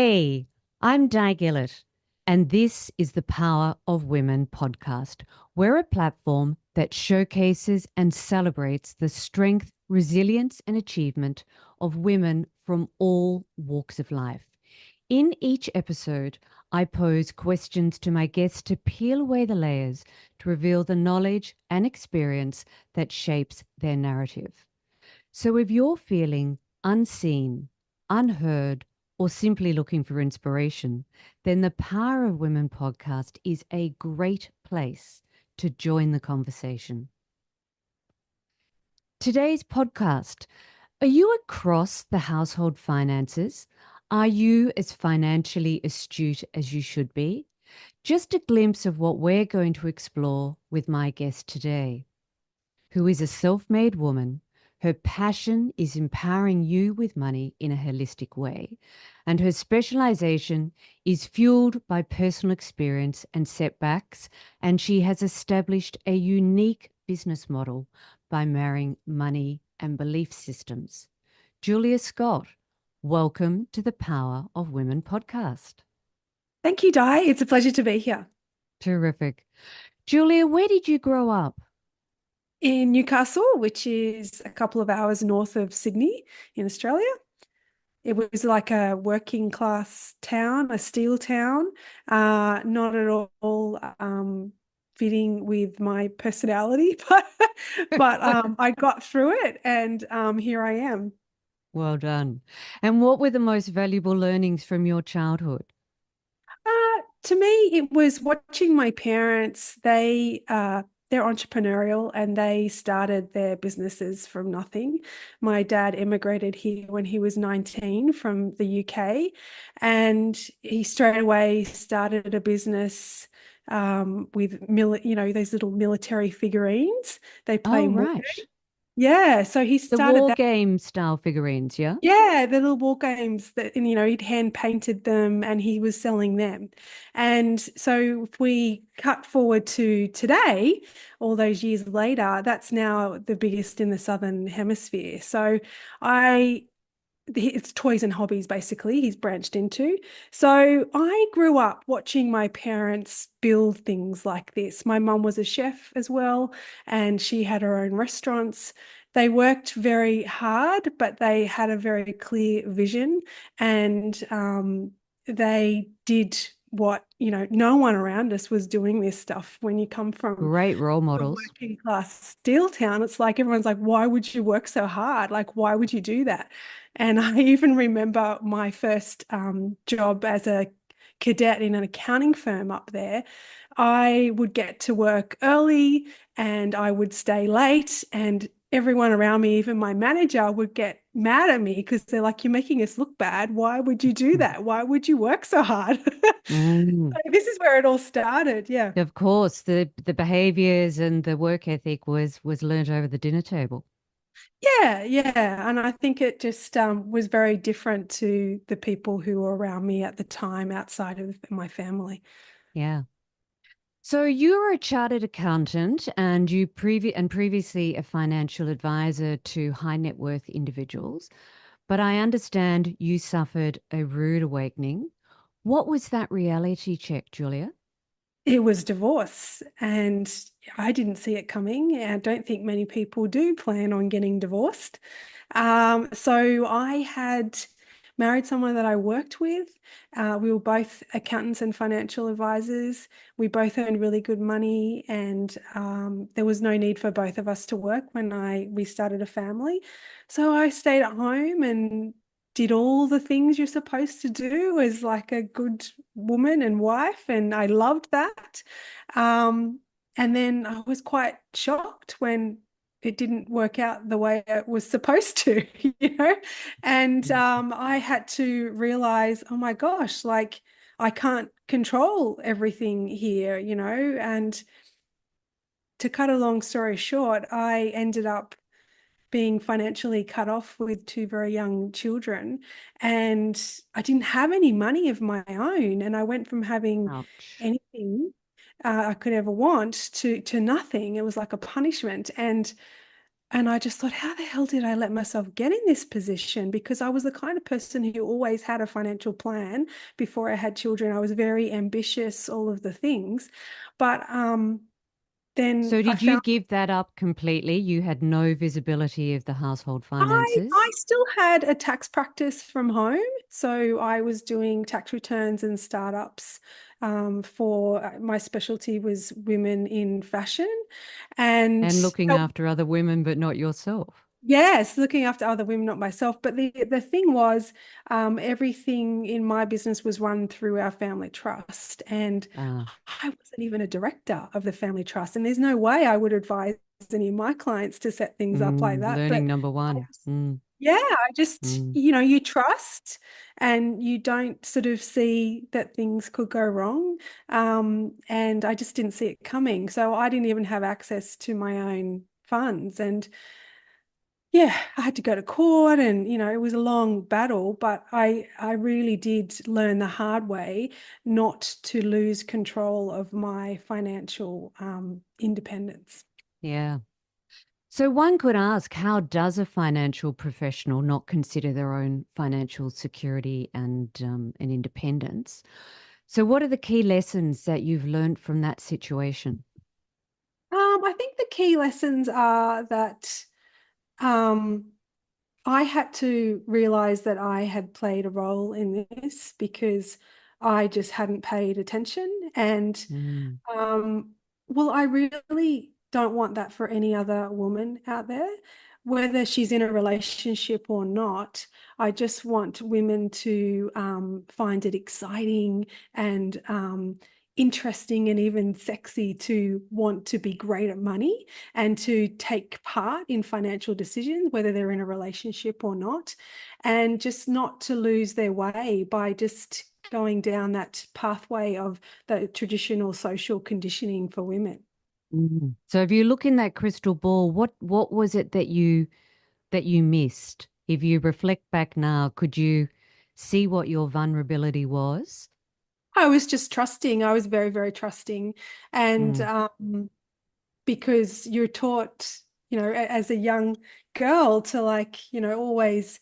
Hey, I'm Di Gillett, and this is the Power of Women podcast. We're a platform that showcases and celebrates the strength, resilience, and achievement of women from all walks of life. In each episode, I pose questions to my guests to peel away the layers to reveal the knowledge and experience that shapes their narrative. So if you're feeling unseen, unheard, or simply looking for inspiration, then the Power of Women podcast is a great place to join the conversation. Today's podcast, are you across the household finances? Are you as financially astute as you should be? Just a glimpse of what we're going to explore with my guest today, who is a self-made woman. Her passion is empowering you with money in a holistic way, and her specialization is fueled by personal experience and setbacks, and she has established a unique business model by marrying money and belief systems. Julia Scott, welcome to the Power of Women podcast. Thank you, Di. It's a pleasure to be here. Terrific. Julia, where did you grow up? In Newcastle, which is a couple of hours north of Sydney in Australia. It was like a working class town, a steel town, not at all fitting with my personality, but I got through it and here I am. Well done. And what were the most valuable learnings from your childhood? To me, it was watching my parents. They're entrepreneurial and they started their businesses from nothing. My dad immigrated here when he was 19 from the UK, and he straight away started a business with those little military figurines. They play Oh, war. right. Yeah, so he The started war that. game style figurines, yeah? Yeah, the little war games that, and, he'd hand painted them and he was selling them. And so if we cut forward to today, all those years later, that's now the biggest in the Southern Hemisphere. So I it's toys and hobbies basically he's branched into. So I grew up watching my parents build things like this. My mum was a chef as well, and she had her own restaurants. They worked very hard, but they had a very clear vision, and they did what, no one around us was doing this stuff. When you come from Great role a models. working class steel town, it's like everyone's like, why would you work so hard? Like, why would you do that? And I even remember my first job as a cadet in an accounting firm up there. I would get to work early and I would stay late, and everyone around me, even my manager, would get mad at me because they're like, you're making us look bad. Why would you do that? Why would you work so hard? Mm. This is where it all started. Yeah. Of course, the behaviors and the work ethic was learnt over the dinner table. Yeah, yeah. And I think it just was very different to the people who were around me at the time outside of my family. Yeah. So you were a chartered accountant and previously a financial advisor to high net worth individuals, but I understand you suffered a rude awakening. What was that reality check, Julia? It was divorce, and I didn't see it coming. I don't think many people do plan on getting divorced. So I had married someone that I worked with. We were both accountants and financial advisors. We both earned really good money, and there was no need for both of us to work when we started a family. So I stayed at home and did all the things you're supposed to do as like a good woman and wife, and I loved that. Um, and then I was quite shocked when it didn't work out the way it was supposed to, you know? And I had to realize, oh my gosh, like I can't control everything here, And to cut a long story short, I ended up being financially cut off with two very young children, and I didn't have any money of my own. And I went from having Ouch. anything I could ever want to nothing. It was like a punishment. And And I just thought, how the hell did I let myself get in this position? Because I was the kind of person who always had a financial plan before I had children. I was very ambitious, all of the things. But then So I did you found give that up completely? You had no visibility of the household I finances? still had a tax practice from home. So I was doing tax returns and startups for my specialty was women in fashion. And And looking after other women, but not yourself. yes, looking after other women, not myself. But the thing was, everything in my business was run through our family trust, and Ah, I wasn't even a director of the family trust. And there's no way I would advise any of my clients to set things up like that. learning But number one. yeah, I just, Mm. you trust, and you don't sort of see that things could go wrong. And I just didn't see it coming, so I didn't even have access to my own funds, and yeah, I had to go to court and it was a long battle, but I really did learn the hard way not to lose control of my financial independence. Yeah. So one could ask, how does a financial professional not consider their own financial security and independence? So what are the key lessons that you've learned from that situation? I think the key lessons are that um, I had to realize that I had played a role in this because I just hadn't paid attention. And Mm. Um, well, I really don't want that for any other woman out there, whether she's in a relationship or not. I just want women to find it exciting and interesting and even sexy to want to be great at money and to take part in financial decisions, whether they're in a relationship or not, and just not to lose their way by just going down that pathway of the traditional social conditioning for women. Mm. So if you look in that crystal ball, what was it that you missed? If you reflect back now, could you see what your vulnerability was? I was just trusting. I was very, very trusting. And Mm. because you're taught, as a young girl to like, always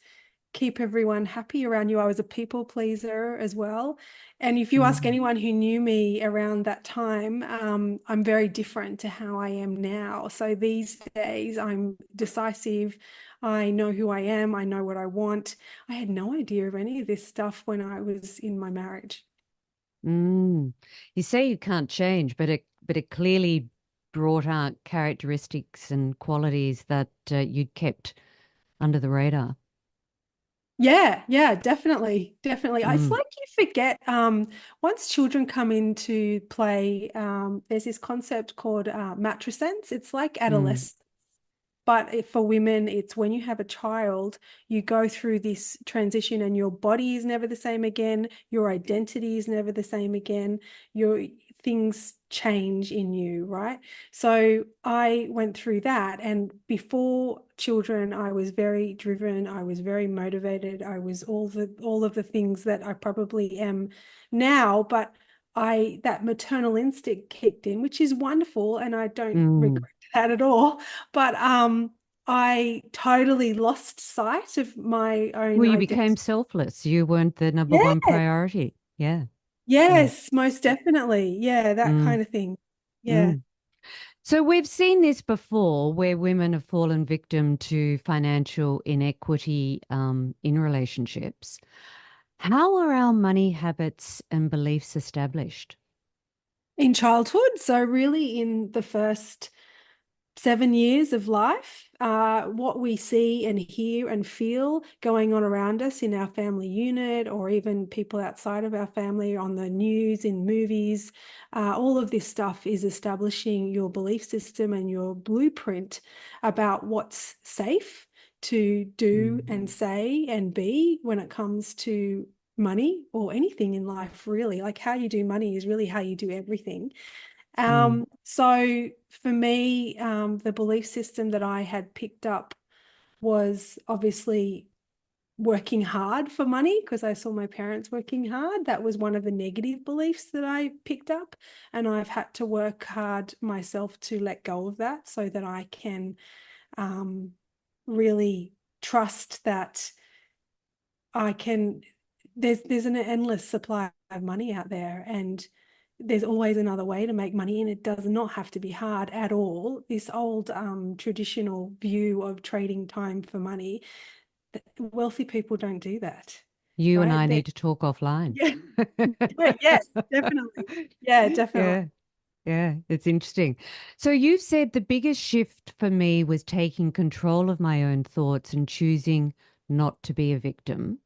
keep everyone happy around you. I was a people pleaser as well. And if you ask Mm. anyone who knew me around that time, I'm very different to how I am now. So these days, I'm decisive. I know who I am. I know what I want. I had no idea of any of this stuff when I was in my marriage. Mm. You say you can't change, but it clearly brought out characteristics and qualities that you'd kept under the radar. Yeah, yeah, definitely, definitely. It's Mm. like you forget, once children come into play, there's this concept called matrescence. It's like Mm. adolescence. But for women, it's when you have a child, you go through this transition and your body is never the same again. Your identity is never the same again. Your things change in you, right? So I went through that. And before children, I was very driven. I was very motivated. I was all of the things that I probably am now, but that maternal instinct kicked in, which is wonderful, and I don't Mm. regret that at all. But I totally lost sight of my own Well, you became identity. selfless. You weren't the number one Yeah. priority. Yeah. Mm. Yes, most definitely. Yeah, that Mm. kind of thing. Yeah. Mm. So we've seen this before where women have fallen victim to financial inequity in relationships. How are our money habits and beliefs established? In childhood, so really in the first 7 years of life, what we see and hear and feel going on around us in our family unit, or even people outside of our family on the news, in movies, all of this stuff is establishing your belief system and your blueprint about what's safe to do Mm. and say and be when it comes to money or anything in life, really. Like how you do money is really how you do everything. Mm. So for me, the belief system that I had picked up was obviously working hard for money because I saw my parents working hard. That was one of the negative beliefs that I picked up. And I've had to work hard myself to let go of that so that I can really trust that I can, there's an endless supply of money out there, and there's always another way to make money, and it does not have to be hard at all. This old traditional view of trading time for money, wealthy people don't do that, You and right? I They're, need to talk offline. yeah, yes, definitely. Yeah, definitely. Yeah, yeah, it's interesting. So you've said the biggest shift for me was taking control of my own thoughts and choosing not to be a victim.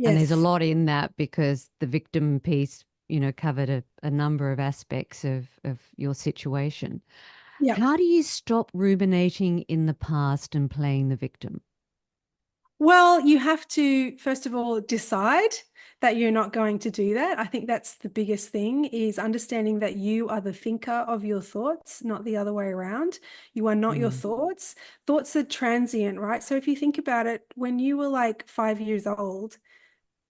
And there's a Yes. lot in that because the victim piece, covered a number of aspects of your situation. Yeah. How do you stop ruminating in the past and playing the victim? Well, you have to, first of all, decide that you're not going to do that. I think that's the biggest thing, is understanding that you are the thinker of your thoughts, not the other way around. You are not your Mm. thoughts. Thoughts are transient, right? So if you think about it, when you were like 5 years old,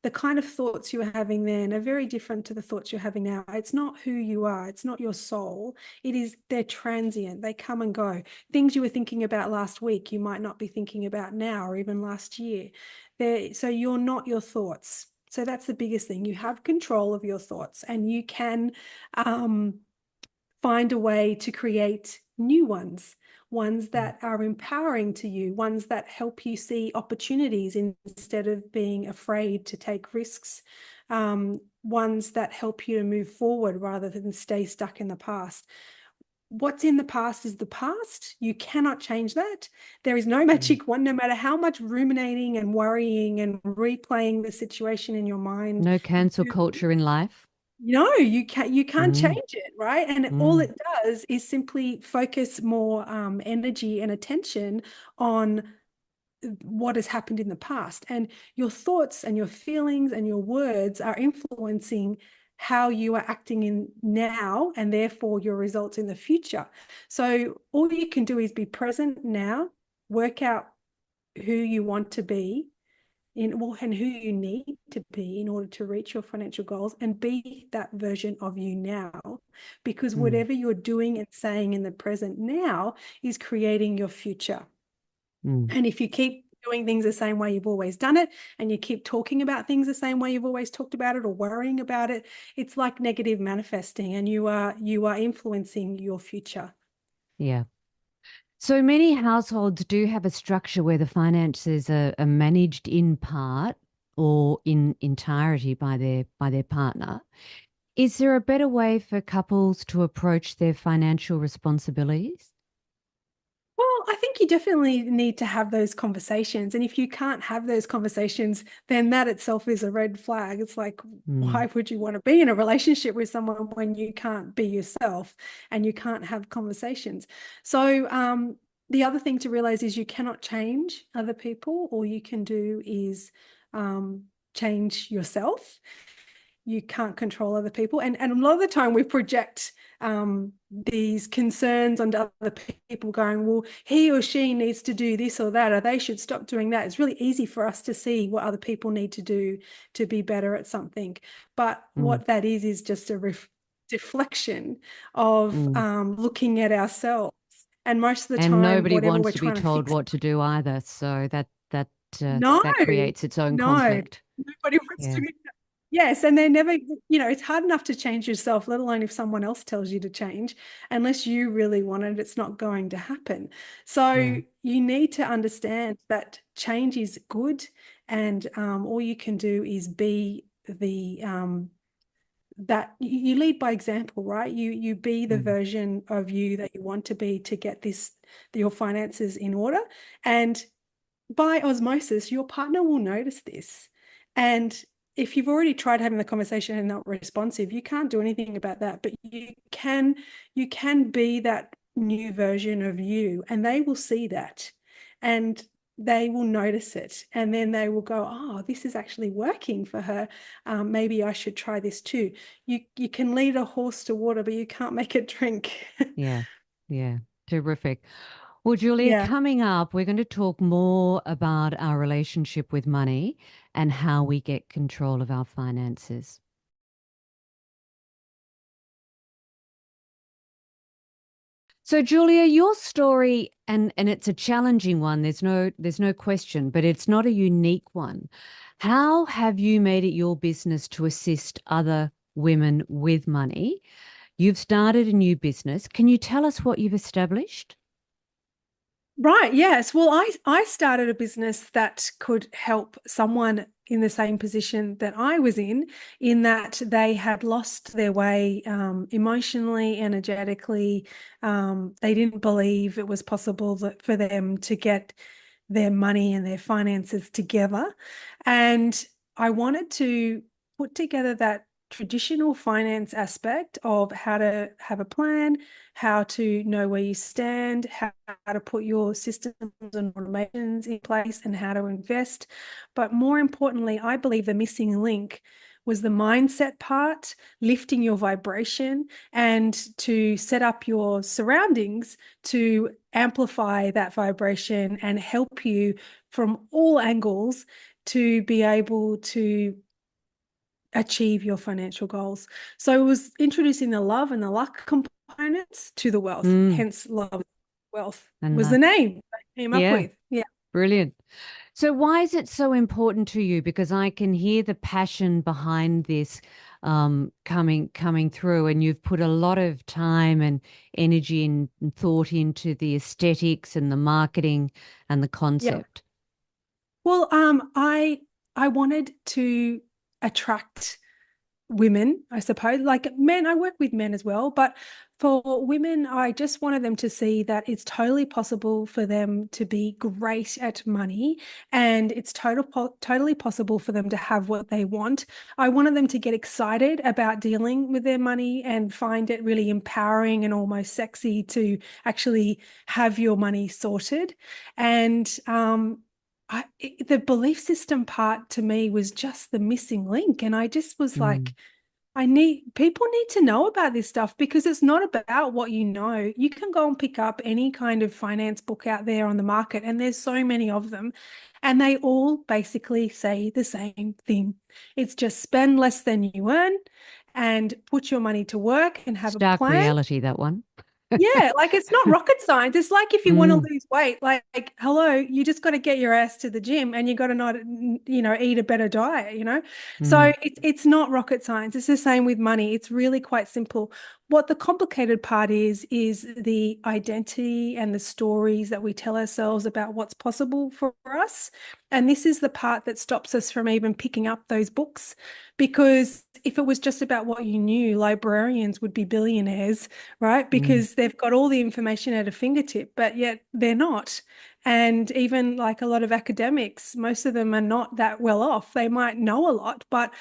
the kind of thoughts you were having then are very different to the thoughts you're having now. It's not who you are. It's not your soul. They're transient. They come and go. Things you were thinking about last week, you might not be thinking about now, or even last year. So you're not your thoughts. So that's the biggest thing. You have control of your thoughts, and you can um, find a way to create new ones Mm. that are empowering to you, ones that help you see opportunities instead of being afraid to take risks, ones that help you to move forward rather than stay stuck in the past. What's in the past is the past. You cannot change that. There is no Mm. magic one, no matter how much ruminating and worrying and replaying the situation in your mind No you cancel do. culture in life. No, you can't Mm. change it, right? And all Mm. it does is simply focus more energy and attention on what has happened in the past. And your thoughts and your feelings and your words are influencing how you are acting in now, and therefore your results in the future. So all you can do is be present now, work out who you want to be and who you need to be in order to reach your financial goals, and be that version of you now, because Mm. whatever you're doing and saying in the present now is creating your future. Mm. And if you keep doing things the same way you've always done it, and you keep talking about things the same way you've always talked about it, or worrying about it, it's like negative manifesting, and you are influencing your future. Yeah. So many households do have a structure where the finances are managed in part or in entirety by their partner. Is there a better way for couples to approach their financial responsibilities? Well, I think you definitely need to have those conversations. And if you can't have those conversations, then that itself is a red flag. It's like, Mm. why would you want to be in a relationship with someone when you can't be yourself and you can't have conversations? So, the other thing to realize is you cannot change other people. All you can do is change yourself. You can't control other people. And a lot of the time we project these concerns onto other people, going, well, he or she needs to do this or that, or they should stop doing that. It's really easy for us to see what other people need to do to be better at something. But Mm. what that is just a deflection of Mm. looking at ourselves. And most of the And time, nobody whatever wants we're to be trying to told fix, what to do either. So no, that creates its own no, conflict. nobody wants Yeah. to. Yes, and they're never, it's hard enough to change yourself, let alone if someone else tells you to change. Unless you really want it, it's not going to happen. Yeah. So you need to understand that change is good, and all you can do is be the that you lead by example, right? You be the Mm. version of you that you want to be to get your finances in order. And by osmosis, your partner will notice this. And if you've already tried having the conversation and not responsive, you can't do anything about that. But you can be that new version of you, and they will see that, and they will notice it, and then they will go, oh, this is actually working for her. Maybe I should try this too. You can lead a horse to water, but you can't make it drink. Yeah. Yeah. Terrific. Well, Julia, Yeah. coming up, we're going to talk more about our relationship with money and how we get control of our finances. So Julia, your story, and it's a challenging one. There's no question, but it's not a unique one. How have you made it your business to assist other women with money? You've started a new business. Can you tell us what you've established? Right, yes. Well, I started a business that could help someone in the same position that I was in that they had lost their way emotionally, energetically. They didn't believe it was possible for them to get their money and their finances together. And I wanted to put together that traditional finance aspect of how to have a plan, how to know where you stand, how to put your systems and automations in place, and how to invest. But more importantly, I believe the missing link was the mindset part, lifting your vibration, and to set up your surroundings to amplify that vibration and help you from all angles to be able to achieve your financial goals. So it was introducing the love and the luck components to the wealth, Mm, hence love wealth and was the name I came up yeah, with. Yeah. brilliant. So why is it so important to you? Because I can hear the passion behind this coming through, and you've put a lot of time and energy and thought into the aesthetics and the marketing and the Yeah. concept. Well, I wanted to attract women, I suppose. Like men, I work with men as well, but for women, I just wanted them to see that it's totally possible for them to be great at money, and it's totally possible for them to have what they want. I wanted them to get excited about dealing with their money and find it really empowering and almost sexy to actually have your money sorted. And the belief system part to me was just the missing link. And I just was Mm, like, people need to know about this stuff because it's not about what you know. You can go and pick up any kind of finance book out there on the market, and there's so many of them, and they all basically say the same thing. It's just spend less than you earn and put your money to work and have a stark plan. reality, that one. Yeah, like it's not rocket science. It's like if you want to Mm, lose weight, hello, you just got to get your ass to the gym and you got to not, eat a better diet. So mm, it's not rocket science. It's the same with money. It's really quite simple. What the complicated part is the identity and the stories that we tell ourselves about what's possible for us. And this is the part that stops us from even picking up those books. Because if it was just about what you knew, librarians would be billionaires, right? mm, Because they've got all the information at a fingertip, but yet they're not. And even like a lot of academics, most of them are not that well off. They might know a lot, but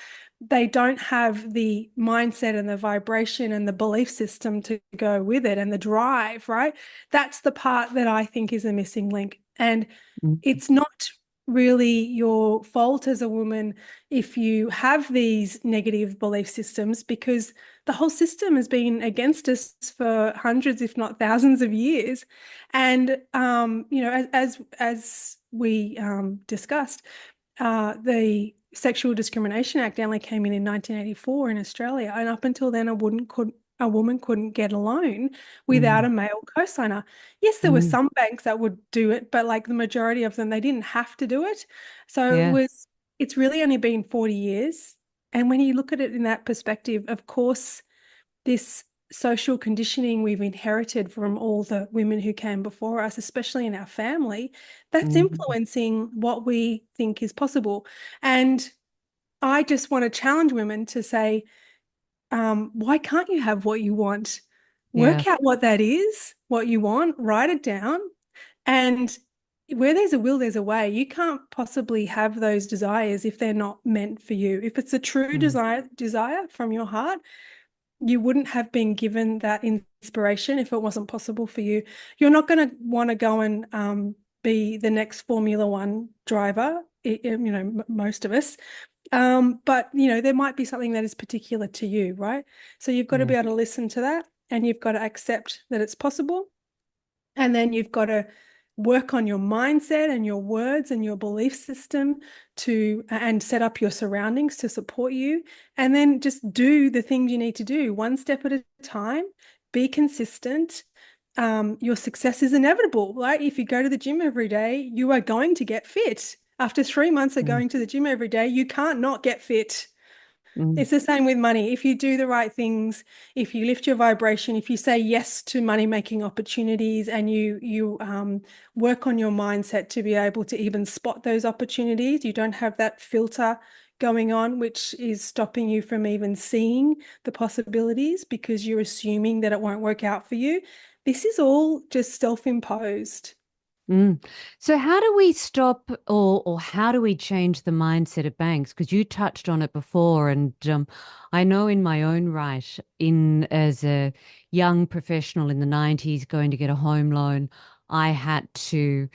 they don't have the mindset and the vibration and the belief system to go with it and the drive, right? That's the part that I think is a missing link. And mm. it's not really your fault as a woman if you have these negative belief systems because the whole system has been against us for hundreds, if not thousands of years. And as we discussed, the Sexual Discrimination Act only came in 1984 in Australia, and up until then, a woman couldn't get a loan without Mm, a male co-signer. Yes, there were mm, some banks that would do it, but like the majority of them, they didn't have to do it. So yeah. it's really only been 40 years. And when you look at it in that perspective, of course, this social conditioning we've inherited from all the women who came before us, especially in our family, that's Mm, influencing what we think is possible. And I just want to challenge women to say, why can't you have what you want? yeah. Work out what that is, what you want, write it down. And where there's a will, there's a way. You can't possibly have those desires if they're not meant for you. If it's a true Mm, desire from your heart, you wouldn't have been given that inspiration if it wasn't possible for you. You're not going to want to go and be the next Formula One driver, most of us. But there might be something that is particular to you, right? So you've got to yeah. be able to listen to that and you've got to accept that it's possible. And then you've got to work on your mindset and your words and your belief system and set up your surroundings to support you. And then just do the things you need to do one step at a time, be consistent, your success is inevitable, right? If you go to the gym every day, you are going to get fit. After 3 months of Mm, going to the gym every day, you can't not get fit. mm, It's the same with money. If you do the right things, if you lift your vibration, if you say yes to money making opportunities, and you work on your mindset to be able to even spot those opportunities, you don't have that filter going on, which is stopping you from even seeing the possibilities because you're assuming that it won't work out for you. This is all just self-imposed. mm. So how do we stop or how do we change the mindset of banks? Because you touched on it before, and I know in my own right, in as a young professional in the 90s going to get a home loan, I had to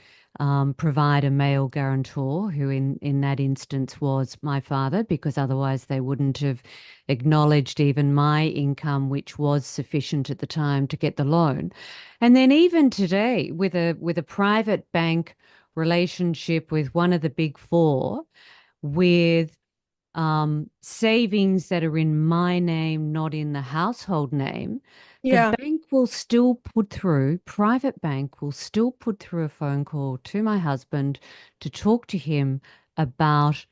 provide a male guarantor, who in that instance was my father, because otherwise they wouldn't have acknowledged even my income, which was sufficient at the time to get the loan. And then even today, with a private bank relationship with one of the big four, with savings that are in my name, not in the household name, the Yeah. bank will still put through, private bank will still put through a phone call to my husband to talk to him about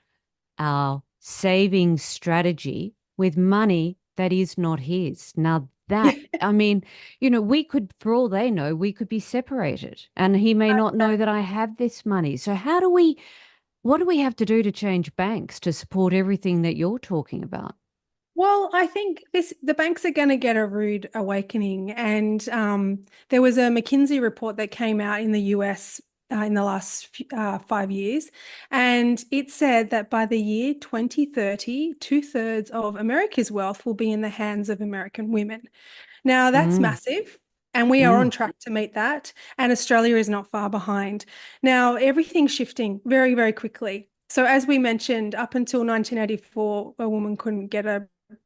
our saving strategy with money that is not his. Now, that, I mean, we could, for all they know, we could be separated and he may not know that I have this money. So, what do we have to do to change banks to support everything that you're talking about? Well, I think the banks are going to get a rude awakening. And there was a McKinsey report that came out in the US in the last 5 years, and it said that by the year 2030, two-thirds of America's wealth will be in the hands of American women. Now, that's Mm, massive, and we are on mm, track to meet that. And Australia is not far behind. Now, everything's shifting very, very quickly. So, as we mentioned, up until 1984, a woman couldn't get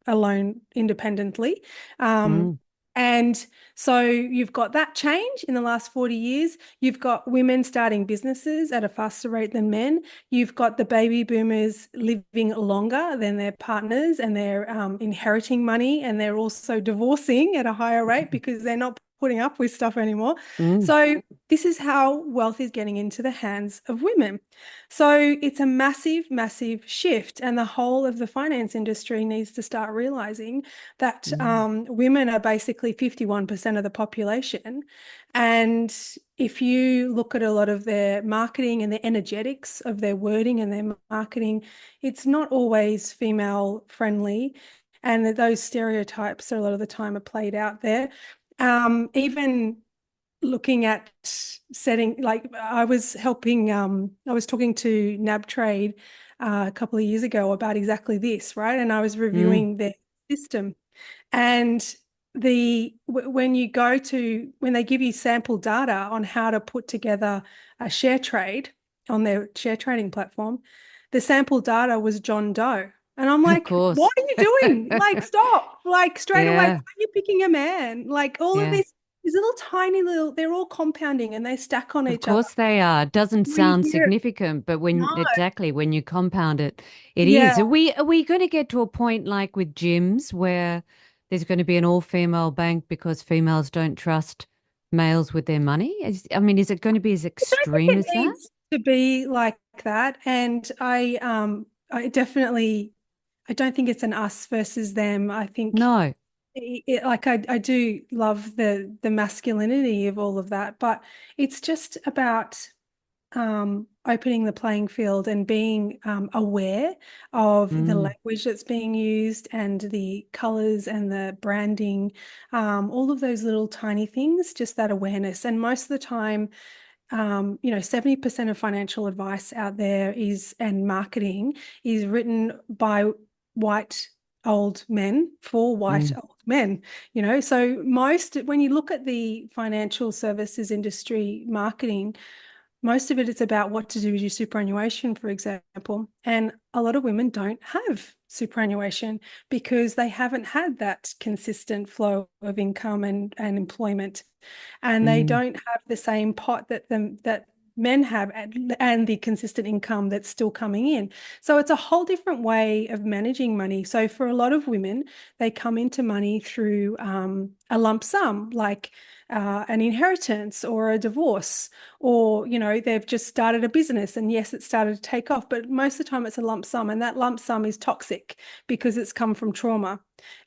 a loan independently. Um, mm, and so you've got that change in the last 40 years. You've got women starting businesses at a faster rate than men. You've got the baby boomers living longer than their partners, and they're inheriting money, and they're also divorcing at a higher rate because they're not putting up with stuff anymore. mm, So this is how wealth is getting into the hands of women. So it's a massive, massive shift, and the whole of the finance industry needs to start realizing that mm, women are basically 51% of the population. And if you look at a lot of their marketing and the energetics of their wording and their marketing, it's not always female friendly. And that those stereotypes a lot of the time are played out there. Even looking at setting, like I was helping, I was talking to NAB Trade a couple of years ago about exactly this, right? And I was mm, reviewing their system. And when they give you sample data on how to put together a share trade on their share trading platform, the sample data was John Doe. And I'm of like, what course. are you doing? Like, stop. Like, straight away, why Yeah, are you picking a man? Like, all of yeah. these little tiny little, they're all compounding and they stack on Of each other. course they are. Doesn't When you sound hear it, significant, but when no. exactly when you compound it, it Yeah. is. Are we going to get to a point like with gyms where there's going to be an all-female bank because females don't trust males with their money? I mean, is it going to be as I don't think extreme it as that? needs to be like that. And I definitely, I don't think it's an us versus them. I think No. like I do love the masculinity of all of that, but it's just about opening the playing field and being aware of the Mm, language that's being used and the colors and the branding, all of those little tiny things, just that awareness. And most of the time, 70% of financial advice out there and marketing is written by white old men for white mm, old men. So when you look at the financial services industry marketing, most of it is about what to do with your superannuation, for example. And a lot of women don't have superannuation because they haven't had that consistent flow of income and employment. And they mm, don't have the same pot that men have, and the consistent income that's still coming in. So it's a whole different way of managing money. So for a lot of women, they come into money through a lump sum, like an inheritance or a divorce, or, they've just started a business and yes, it started to take off, but most of the time it's a lump sum, and that lump sum is toxic because it's come from trauma.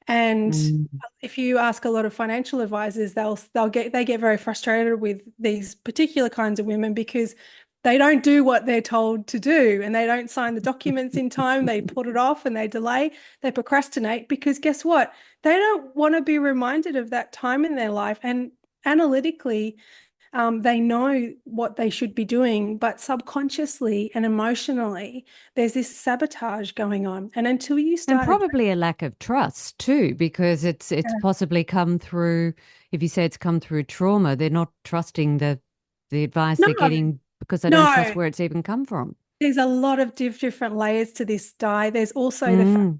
And Mm. if you ask a lot of financial advisors, they get very frustrated with these particular kinds of women because they don't do what they're told to do, and they don't sign the documents in time. They put it off and they delay, they procrastinate, because guess what? They don't want to be reminded of that time in their life. And analytically, they know what they should be doing, but subconsciously and emotionally, there's this sabotage going on. And until you And start probably a lack of trust too, because it's addressing, possibly come through, if you say it's come through trauma, they're not trusting the advice no, they're getting because they don't trust no, where it's even come from. there's a lot of different layers to this die. There's also the fact Mm,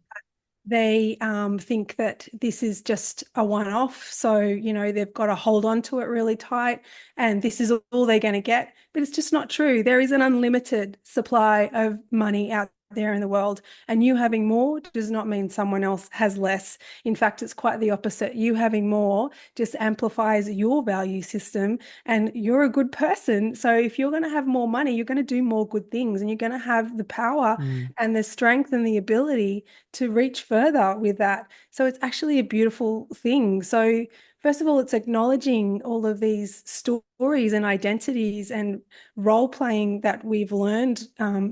they think that this is just a one-off. So, they've got to hold on to it really tight and this is all they're going to get. But it's just not true. There is an unlimited supply of money out there in the world, and you having more does not mean someone else has less. In fact, it's quite the opposite. You having more just amplifies your value system, and you're a good person. So if you're going to have more money, you're going to do more good things, and you're going to have the power mm, and the strength and the ability to reach further with that. So it's actually a beautiful thing. So, first of all, it's acknowledging all of these stories and identities and role playing that we've learned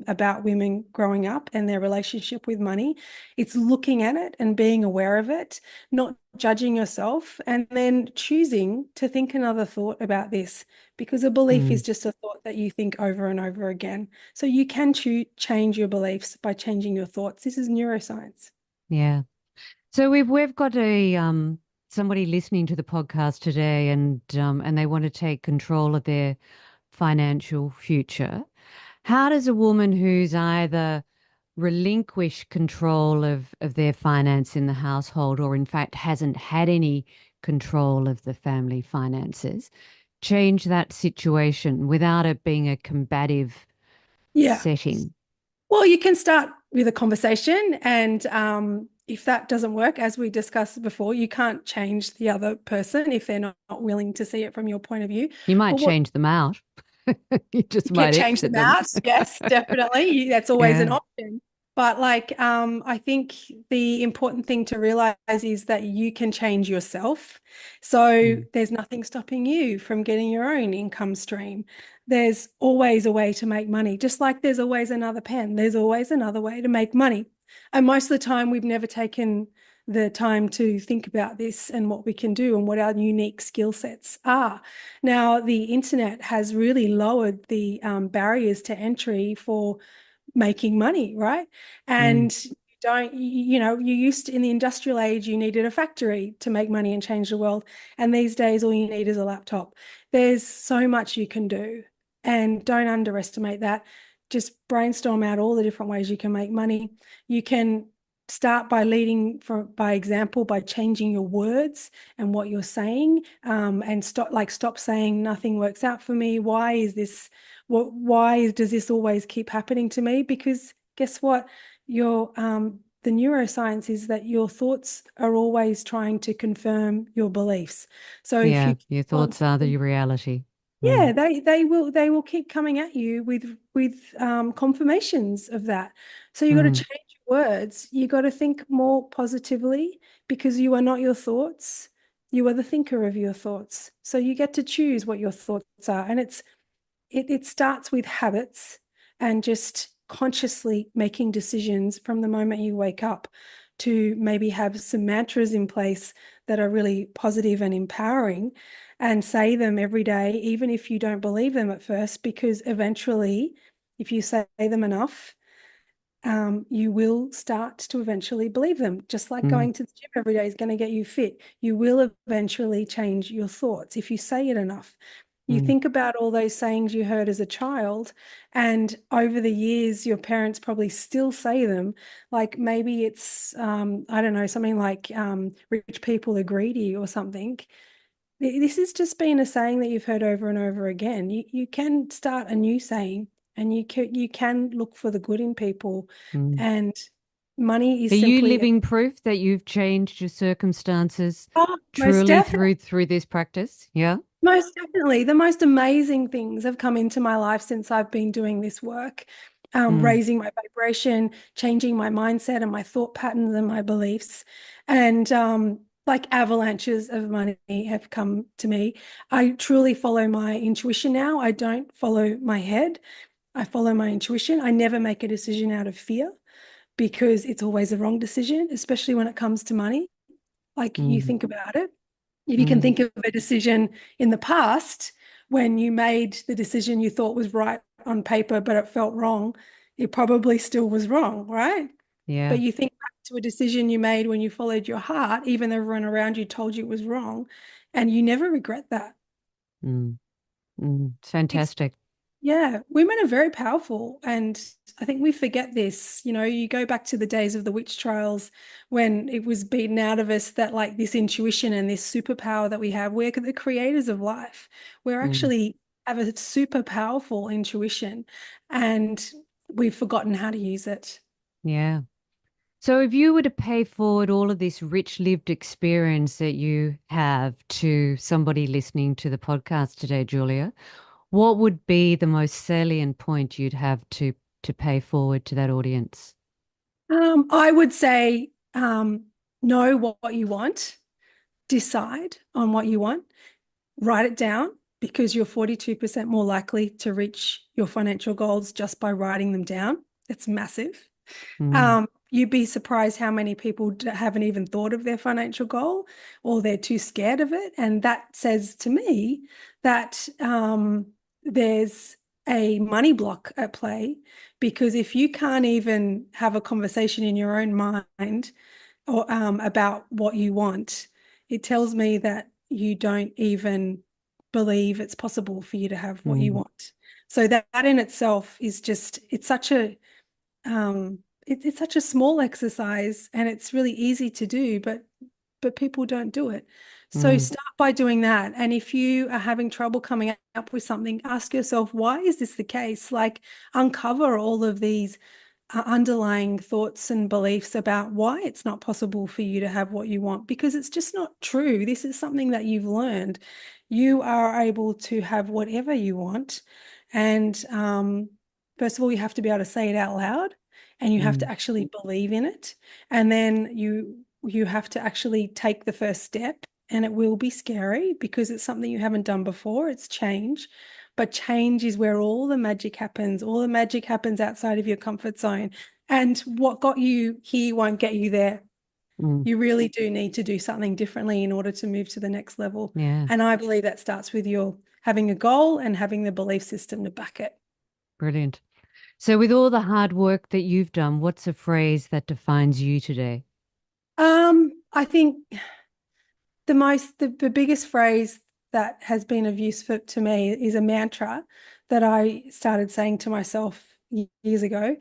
about women growing up and their relationship with money. It's looking at it and being aware of it, not judging yourself, and then choosing to think another thought about this, because a belief is mm. just a thought that you think over and over again. So you can change your beliefs by changing your thoughts. This is neuroscience. Yeah. So we've got a somebody listening to the podcast today, and they want to take control of their financial future. How does a woman who's either relinquished control of their finance in the household, or in fact hasn't had any control of the family finances, change that situation without it being a combative Yeah. setting? Well, you can start with a conversation, and if that doesn't work, as we discussed before, you can't change the other person if they're not willing to see it from your point of view. You might But what change them out. You just you can might change exit them them. out. Yes, definitely. That's always an Yeah. option. But like, I think the important thing to realize is that you can change yourself. So Mm, there's nothing stopping you from getting your own income stream. There's always a way to make money, just like there's always another pen. There's always another way to make money. And most of the time, we've never taken the time to think about this and what we can do and what our unique skill sets are. Now, the internet has really lowered the barriers to entry for making money, right? mm, And you don't, you used to, in the industrial age, you needed a factory to make money and change the world. And these days, all you need is a laptop. There's so much you can do. And don't underestimate that. Just brainstorm out all the different ways you can make money. You can start by leading by example, by changing your words and what you're saying, and stop saying nothing works out for me. Why is this? Why does this always keep happening to me? Because guess what? Your the neuroscience is that your thoughts are always trying to confirm your beliefs. So if yeah. you Your want thoughts are something, the reality. yeah, Mm, they will keep coming at you with confirmations of that. So you got to mm, change your words. You got to think more positively, because you are not your thoughts. You are the thinker of your thoughts. So you get to choose what your thoughts are, and it starts with habits and just consciously making decisions from the moment you wake up, to maybe have some mantras in place that are really positive and empowering, and say them every day, even if you don't believe them at first, because eventually, if you say them enough, you will start to eventually believe them. Just like mm, going to the gym every day is going to get you fit. You will eventually change your thoughts if you say it enough. You mm, think about all those sayings you heard as a child, and over the years, your parents probably still say them. Like maybe it's, I don't know, something like rich people are greedy or something. This has just been a saying that you've heard over and over again. You can start a new saying, and you can look for the good in people, mm. and money Are is you simply living proof that you've changed your circumstances oh, most truly definitely. through this practice? Yeah. Most definitely. The most amazing things have come into my life since I've been doing this work, Mm, raising my vibration, changing my mindset and my thought patterns and my beliefs. And like avalanches of money have come to me. I truly follow my intuition now. I don't follow my head. I follow my intuition. I never make a decision out of fear because it's always the wrong decision, especially when it comes to money. Like you mm, think about it. If you can mm. think of a decision in the past when you made the decision you thought was right on paper, but it felt wrong, it probably still was wrong, right? Yeah. But you think back to a decision you made when you followed your heart, even though everyone around you told you it was wrong, and you never regret that. Mm, it's It's fantastic. Yeah, women are very powerful. And I think we forget this. You go back to the days of the witch trials when it was beaten out of us that, like, this intuition and this superpower that we have, we're the creators of life. We're Mm, actually have a super powerful intuition and we've forgotten how to use it. yeah. So if you were to pay forward all of this rich lived experience that you have to somebody listening to the podcast today, Julia, what would be the most salient point you'd have to pay forward to that audience? I would say know what you want, decide on what you want, write it down because you're 42% more likely to reach your financial goals just by writing them down. It's massive. Mm, You'd be surprised how many people haven't even thought of their financial goal or they're too scared of it. And that says to me that there's a money block at play because if you can't even have a conversation in your own mind or about what you want, it tells me that you don't even believe it's possible for you to have what you mm, want. So that in itself is just, um, it's such a small exercise and it's really easy to do, but people don't do it. So mm, start by doing that. And if you are having trouble coming up with something, ask yourself, why is this the case? Like uncover all of these underlying thoughts and beliefs about why it's not possible for you to have what you want, because it's just not true. This is something that you've learned. You are able to have whatever you want. And first of all, you have to be able to say it out loud and you have to mm, actually believe in it. And then you have to actually take the first step. And it will be scary because it's something you haven't done before. It's change. But change is where all the magic happens. All the magic happens outside of your comfort zone. And what got you here won't get you there. mm. You really do need to do something differently in order to move to the next level. Yeah, And I believe that starts with your having a goal and having the belief system to back it. brilliant. So with all the hard work that you've done, what's a phrase that defines you today? I think the biggest phrase that has been of use to me is a mantra that I started saying to myself years ago,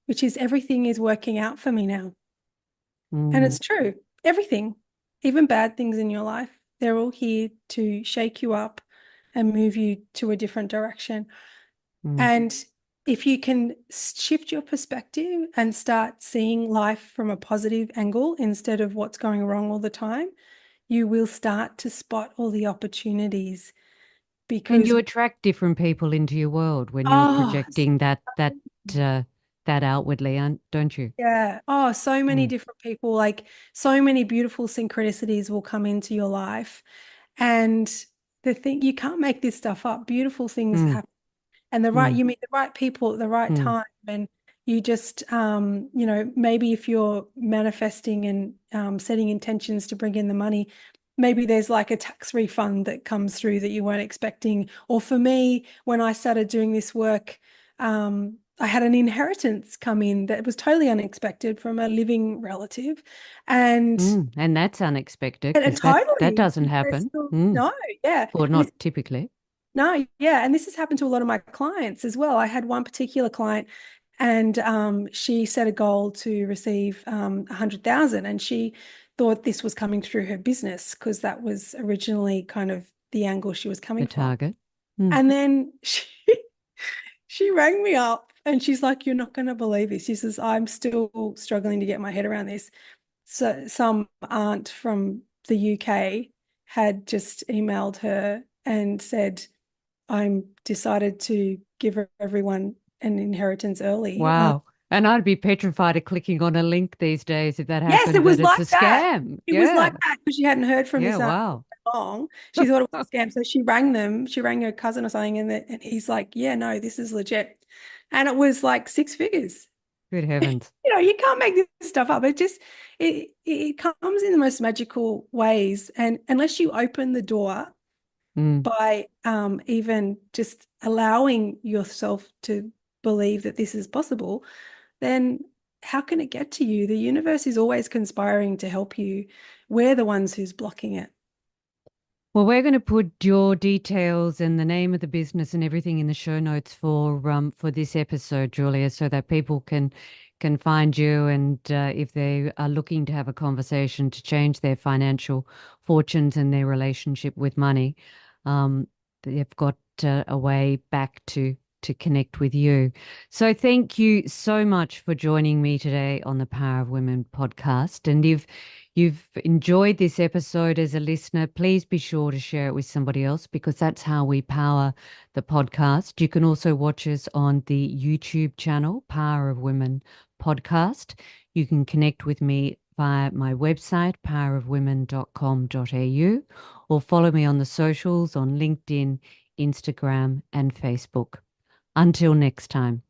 which is everything is working out for me now. And Mm, it's true. Everything, even bad things in your life, they're all here to shake you up and move you to a different direction. mm, And if you can shift your perspective and start seeing life from a positive angle instead of what's going wrong all the time, you will start to spot all the opportunities and because, you attract different people into your world when you're oh, projecting uh, that outwardly, don't you? yeah. Oh, so many Mm, different people, like so many beautiful synchronicities will come into your life. And the thing, you can't make this stuff up. Beautiful things mm, happen. And mm, you meet the right people at the right mm, time. And you just, maybe if you're manifesting and setting intentions to bring in the money, maybe there's like a tax refund that comes through that you weren't expecting. Or for me, when I started doing this work, I had an inheritance come in that was totally unexpected from a living relative. And mm. And that's unexpected and because that totally, doesn't happen. Mm. no, yeah. Or And this not typically. no, yeah, and this has happened to a lot of my clients as well. I had one particular client, and she set a goal to receive 100,000, and she thought this was coming through her business because that was originally kind of the angle she was The coming from. target. Mm, And then she rang me up And she's like, you're not going to believe this. She says, I'm still struggling to get my head around this. So some aunt from the UK had just emailed her and said, I'm decided to give everyone an inheritance early. Wow. And I'd be petrified of clicking on a link these days if that Yes, happened, it that was it's like a that. scam. It was like Yeah. that because she hadn't heard from Yeah. this aunt Wow. for so long. She thought it was a scam. So she rang them. She rang her cousin or something, and he's like, yeah, no, this is legit. And it was like six figures. Good heavens. You can't make this stuff up. It comes in the most magical ways. And unless you open the door Mm. by even just allowing yourself to believe that this is possible, then how can it get to you? The universe is always conspiring to help you. We're the ones who's blocking it. Well, we're going to put your details and the name of the business and everything in the show notes for this episode, Julia, so that people can find you, and if they are looking to have a conversation to change their financial fortunes and their relationship with money, um, they've got a way back to connect with you. So thank you so much for joining me today on the Power of Women podcast. And if you've enjoyed this episode as a listener, please be sure to share it with somebody else, because that's how we power the podcast. You can also watch us on the YouTube channel, Power of Women Podcast. You can connect with me via my website, powerofwomen.com.au, or follow me on the socials on LinkedIn, Instagram, and Facebook. Until next time.